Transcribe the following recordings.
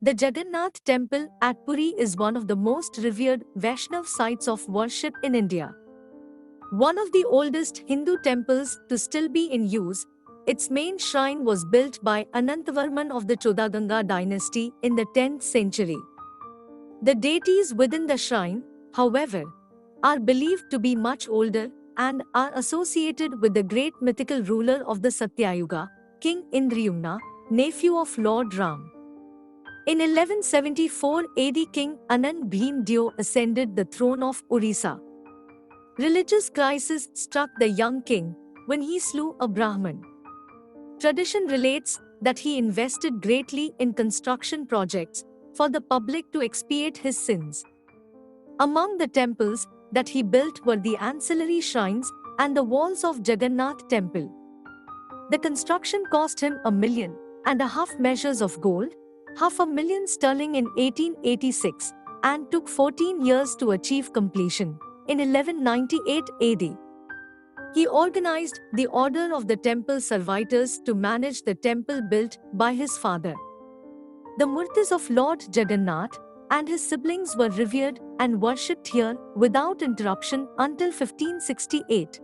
The Jagannath temple at Puri is one of the most revered Vaishnav sites of worship in India. One of the oldest Hindu temples to still be in use, its main shrine was built by Anantavarman of the Chodaganga dynasty in the 10th century. The deities within the shrine, however, are believed to be much older and are associated with the great mythical ruler of the Satyayuga, King Indrayumna, nephew of Lord Ram. In 1174 AD, King Anand Bhim Dev ascended the throne of Orissa. Religious crisis struck the young king when he slew a Brahmin. Tradition relates that he invested greatly in construction projects for the public to expiate his sins. Among the temples that he built were the ancillary shrines and the walls of Jagannath temple. The construction cost him 1.5 million measures of gold, £500,000 sterling in 1886, and took 14 years to achieve completion. In 1198 AD, he organized the Order of the Temple Servitors to manage the temple built by his father. The murtis of Lord Jagannath and his siblings were revered and worshipped here without interruption until 1568.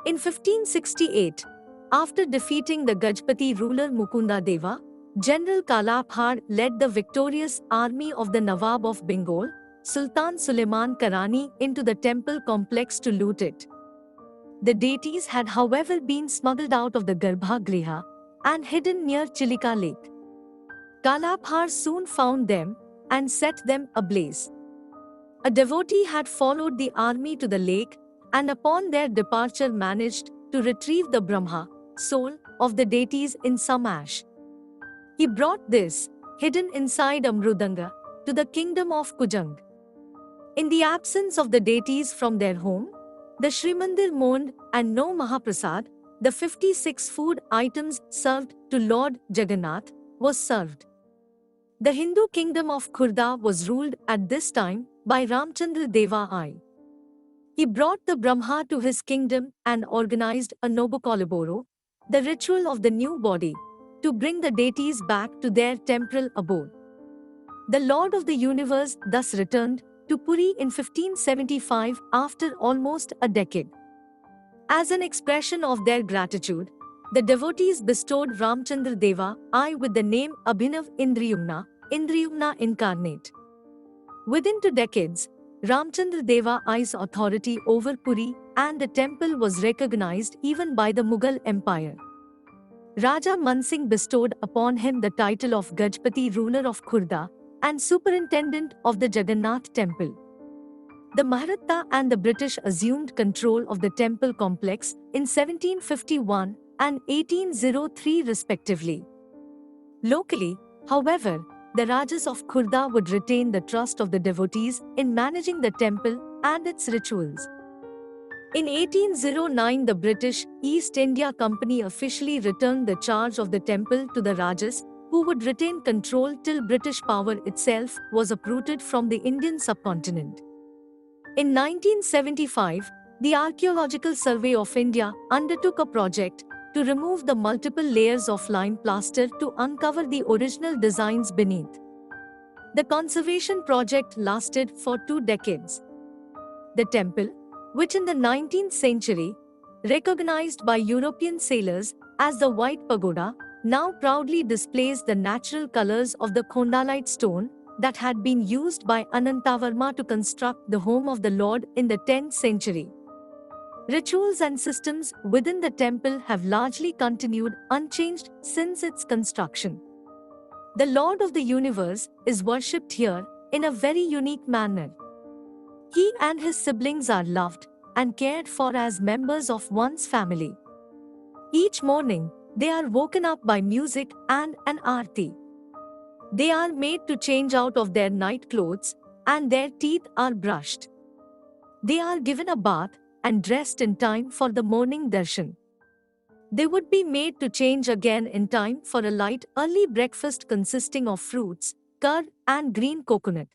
In 1568, after defeating the Gajpati ruler Mukunda Deva, General Kalaphar led the victorious army of the Nawab of Bengal, Sultan Suleiman Karani, into the temple complex to loot it. The deities had however been smuggled out of the Garbhagriha and hidden near Chilika Lake. Kalaphar soon found them and set them ablaze. A devotee had followed the army to the lake and upon their departure managed to retrieve the Brahma, soul, of the deities in some ash. He brought this, hidden inside a mrudanga, to the kingdom of Kujang. In the absence of the deities from their home, the Srimandir mourned and no Mahaprasad, the 56 food items served to Lord Jagannath, was served. The Hindu kingdom of Khurda was ruled at this time by Ramchandra Deva I. He brought the Brahma to his kingdom and organized a Nobokolaboro, the ritual of the new body, to bring the deities back to their temporal abode. The Lord of the Universe thus returned to Puri in 1575 after almost a decade. As an expression of their gratitude, the devotees bestowed Ramchandra Deva I with the name Abhinav Indrayumna, Indrayumna incarnate. Within 2 decades, Ramchandra Deva I's authority over Puri and the temple was recognized even by the Mughal Empire. Raja Mansingh bestowed upon him the title of Gajpati, ruler of Khurda and superintendent of the Jagannath temple. The Maratha and the British assumed control of the temple complex in 1751 and 1803 respectively. Locally, however, the Rajas of Khurda would retain the trust of the devotees in managing the temple and its rituals. In 1809, the British East India Company officially returned the charge of the temple to the Rajas, who would retain control till British power itself was uprooted from the Indian subcontinent. In 1975, the Archaeological Survey of India undertook a project to remove the multiple layers of lime plaster to uncover the original designs beneath. The conservation project lasted for 2 decades. The temple, which in the 19th century, recognized by European sailors as the White Pagoda, now proudly displays the natural colors of the Khondalite stone that had been used by Anantavarma to construct the home of the Lord in the 10th century. Rituals and systems within the temple have largely continued unchanged since its construction. The Lord of the Universe is worshipped here in a very unique manner. He and his siblings are loved and cared for as members of one's family. Each morning, they are woken up by music and an aarti. They are made to change out of their night clothes and their teeth are brushed. They are given a bath and dressed in time for the morning darshan. They would be made to change again in time for a light early breakfast consisting of fruits, curd and green coconut.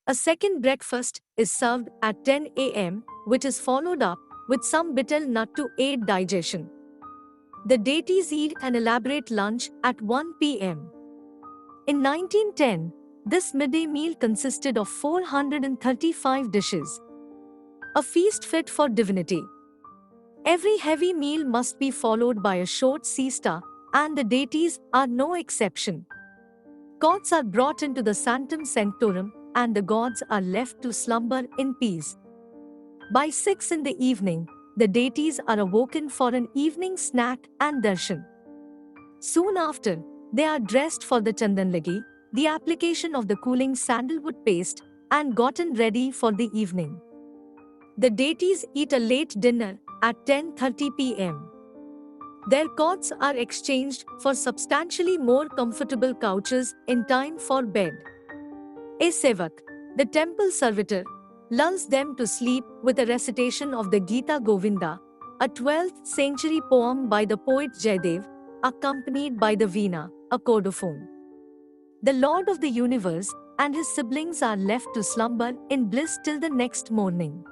A second breakfast is served at 10 a.m., which is followed up with some betel nut to aid digestion. The deities eat an elaborate lunch at 1 p.m. In 1910, this midday meal consisted of 435 dishes, a feast fit for divinity. Every heavy meal must be followed by a short siesta, and the deities are no exception. Cots are brought into the sanctum sanctorum, and the gods are left to slumber in peace. By 6 in the evening, the deities are awoken for an evening snack and darshan. Soon after, they are dressed for the chandanlagi, the application of the cooling sandalwood paste, and gotten ready for the evening. The deities eat a late dinner at 10:30 p.m. Their cots are exchanged for substantially more comfortable couches in time for bed. A sevak, the temple servitor, lulls them to sleep with a recitation of the Gita Govinda, a 12th century poem by the poet Jaydev, accompanied by the veena, a cordophone. The Lord of the universe and his siblings are left to slumber in bliss till the next morning.